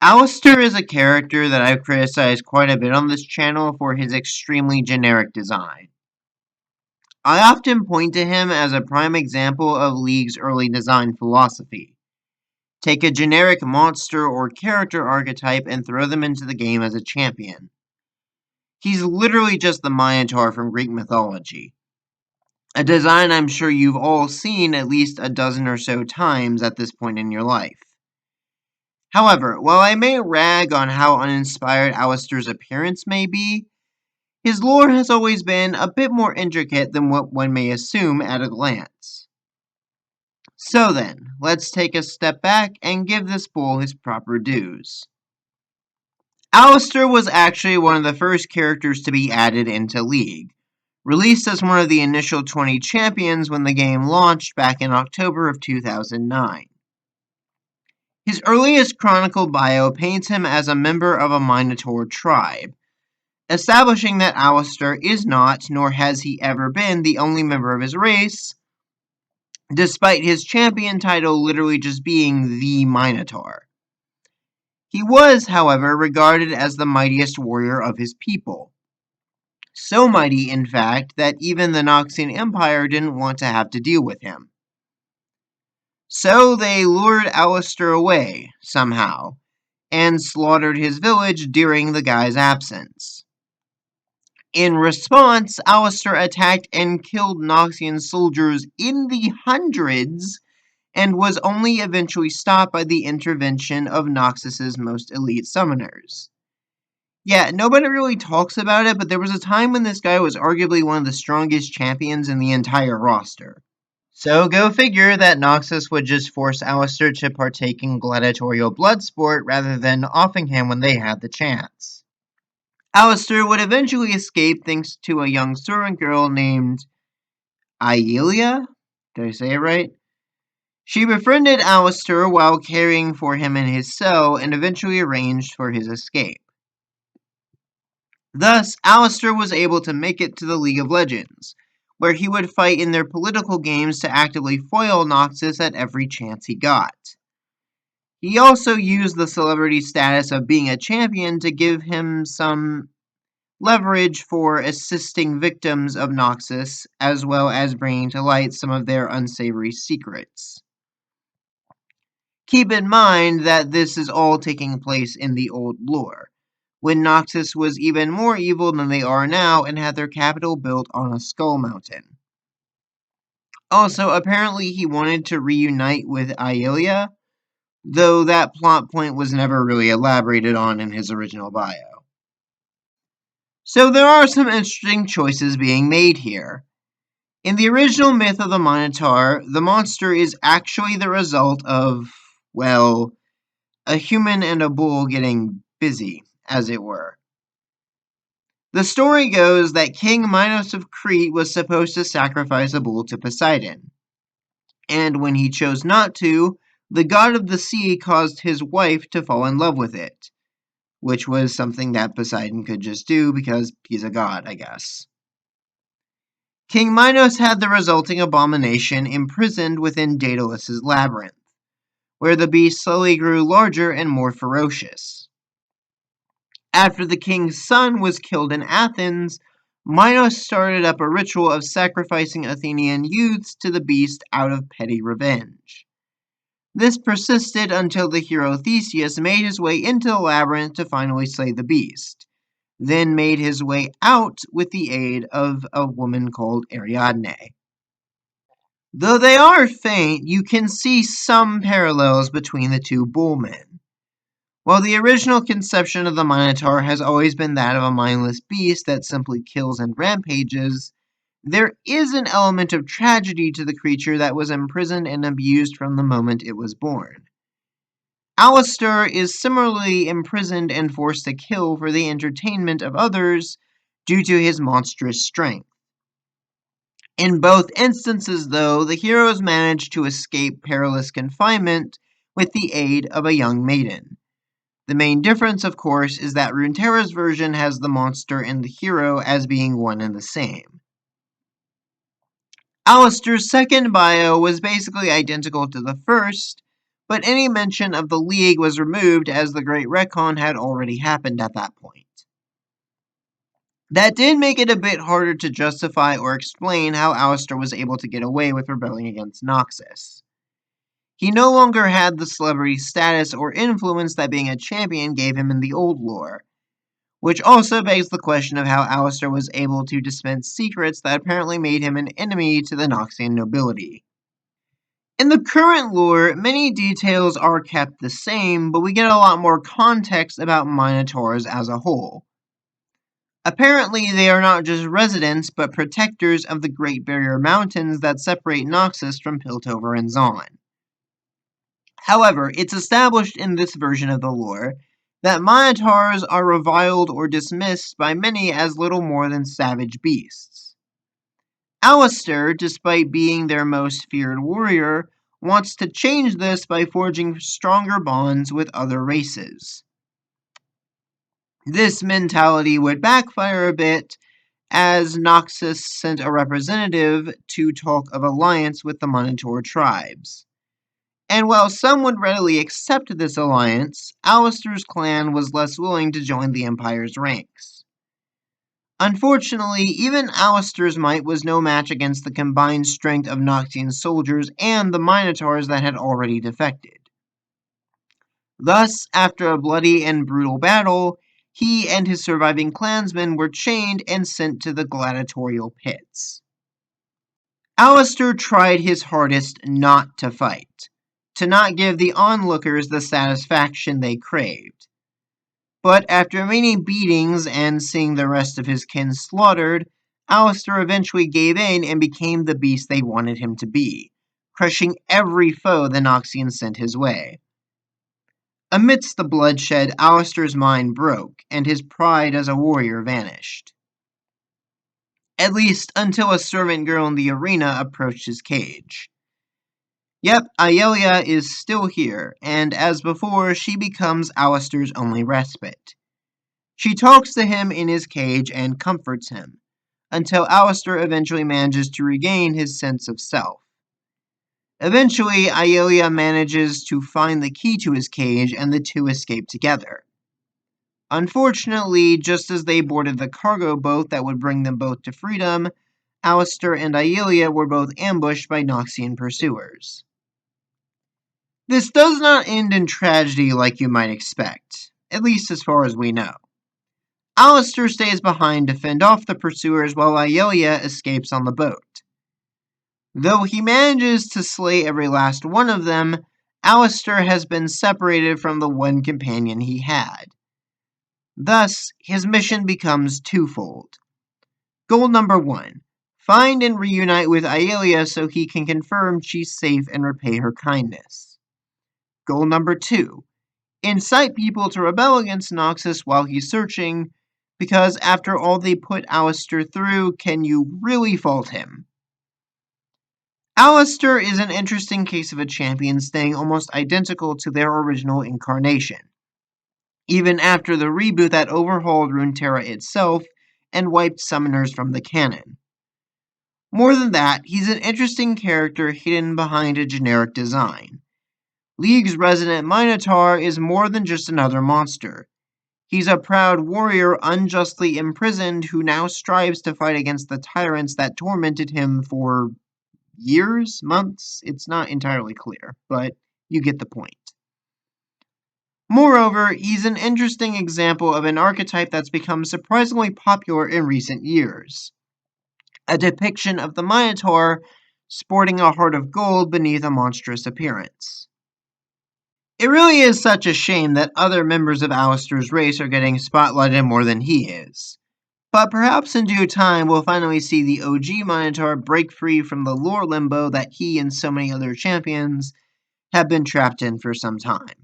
Alistar is a character that I've criticized quite a bit on this channel for his extremely generic design. I often point to him as a prime example of League's early design philosophy. Take a generic monster or character archetype and throw them into the game as a champion. He's literally just the Minotaur from Greek mythology. A design I'm sure you've all seen at least a dozen or so times at this point in your life. However, while I may rag on how uninspired Alistar's appearance may be, his lore has always been a bit more intricate than what one may assume at a glance. So then, let's take a step back and give this bull his proper dues. Alistar was actually one of the first characters to be added into League, released as one of the initial 20 champions when the game launched back in October of 2009. His earliest chronicle bio paints him as a member of a Minotaur tribe, establishing that Alistar is not, nor has he ever been, the only member of his race, despite his champion title literally just being the Minotaur. He was, however, regarded as the mightiest warrior of his people. So mighty, in fact, that even the Noxian Empire didn't want to have to deal with him. So they lured Alistar away, somehow, and slaughtered his village during the guy's absence. In response, Alistar attacked and killed Noxian soldiers in the hundreds, and was only eventually stopped by the intervention of Noxus's most elite summoners. Yeah, nobody really talks about it, but there was a time when this guy was arguably one of the strongest champions in the entire roster. So go figure that Noxus would just force Alistar to partake in gladiatorial blood sport rather than offing him when they had the chance. Alistar would eventually escape thanks to a young servant girl named Aelia? Did I say it right? She befriended Alistar while caring for him in his cell and eventually arranged for his escape. Thus, Alistar was able to make it to the League of Legends, where he would fight in their political games to actively foil Noxus at every chance he got. He also used the celebrity status of being a champion to give him some leverage for assisting victims of Noxus, as well as bringing to light some of their unsavory secrets. Keep in mind that this is all taking place in the old lore, when Noxus was even more evil than they are now and had their capital built on a skull mountain. Also, apparently he wanted to reunite with Aelia, though that plot point was never really elaborated on in his original bio. So there are some interesting choices being made here. In the original myth of the Minotaur, the monster is actually the result of, well, a human and a bull getting busy, as it were. The story goes that King Minos of Crete was supposed to sacrifice a bull to Poseidon, and when he chose not to, the god of the sea caused his wife to fall in love with it, which was something that Poseidon could just do because he's a god, I guess. King Minos had the resulting abomination imprisoned within Daedalus's labyrinth, where the beast slowly grew larger and more ferocious. After the king's son was killed in Athens, Minos started up a ritual of sacrificing Athenian youths to the beast out of petty revenge. This persisted until the hero Theseus made his way into the labyrinth to finally slay the beast, then made his way out with the aid of a woman called Ariadne. Though they are faint, you can see some parallels between the two bullmen. While the original conception of the Minotaur has always been that of a mindless beast that simply kills and rampages, there is an element of tragedy to the creature that was imprisoned and abused from the moment it was born. Alistar is similarly imprisoned and forced to kill for the entertainment of others due to his monstrous strength. In both instances, though, the heroes manage to escape perilous confinement with the aid of a young maiden. The main difference, of course, is that Runeterra's version has the monster and the hero as being one and the same. Alistar's second bio was basically identical to the first, but any mention of the League was removed as the Great Retcon had already happened at that point. That did make it a bit harder to justify or explain how Alistar was able to get away with rebelling against Noxus. He no longer had the celebrity status or influence that being a champion gave him in the old lore, which also begs the question of how Alistar was able to dispense secrets that apparently made him an enemy to the Noxian nobility. In the current lore, many details are kept the same, but we get a lot more context about Minotaurs as a whole. Apparently, they are not just residents, but protectors of the Great Barrier Mountains that separate Noxus from Piltover and Zaun. However, it's established in this version of the lore that Minotaurs are reviled or dismissed by many as little more than savage beasts. Alistar, despite being their most feared warrior, wants to change this by forging stronger bonds with other races. This mentality would backfire a bit, as Noxus sent a representative to talk of alliance with the Minotaur tribes. And while some would readily accept this alliance, Alistar's clan was less willing to join the Empire's ranks. Unfortunately, even Alistar's might was no match against the combined strength of Noxian soldiers and the Minotaurs that had already defected. Thus, after a bloody and brutal battle, he and his surviving clansmen were chained and sent to the gladiatorial pits. Alistar tried his hardest not to fight, to not give the onlookers the satisfaction they craved. But after many beatings and seeing the rest of his kin slaughtered, Alistar eventually gave in and became the beast they wanted him to be, crushing every foe the Noxians sent his way. Amidst the bloodshed, Alistar's mind broke, and his pride as a warrior vanished. At least until a servant girl in the arena approached his cage. Yep, Aelia is still here, and as before, she becomes Alistar's only respite. She talks to him in his cage and comforts him, until Alistar eventually manages to regain his sense of self. Eventually, Aelia manages to find the key to his cage, and the two escape together. Unfortunately, just as they boarded the cargo boat that would bring them both to freedom, Alistar and Aelia were both ambushed by Noxian pursuers. This does not end in tragedy like you might expect, at least as far as we know. Alistar stays behind to fend off the pursuers while Aelia escapes on the boat. Though he manages to slay every last one of them, Alistar has been separated from the one companion he had. Thus, his mission becomes twofold. Goal number 1. Find and reunite with Aelia so he can confirm she's safe and repay her kindness. Goal number 2. Incite people to rebel against Noxus while he's searching, because after all they put Alistar through, can you really fault him? Alistar is an interesting case of a champion staying almost identical to their original incarnation, even after the reboot that overhauled Runeterra itself and wiped summoners from the canon. More than that, he's an interesting character hidden behind a generic design. League's resident Minotaur is more than just another monster. He's a proud warrior unjustly imprisoned who now strives to fight against the tyrants that tormented him for years, months, it's not entirely clear, but you get the point. Moreover, he's an interesting example of an archetype that's become surprisingly popular in recent years. A depiction of the Minotaur sporting a heart of gold beneath a monstrous appearance. It really is such a shame that other members of Alistar's race are getting spotlighted more than he is. But perhaps in due time we'll finally see the OG Minotaur break free from the lore limbo that he and so many other champions have been trapped in for some time.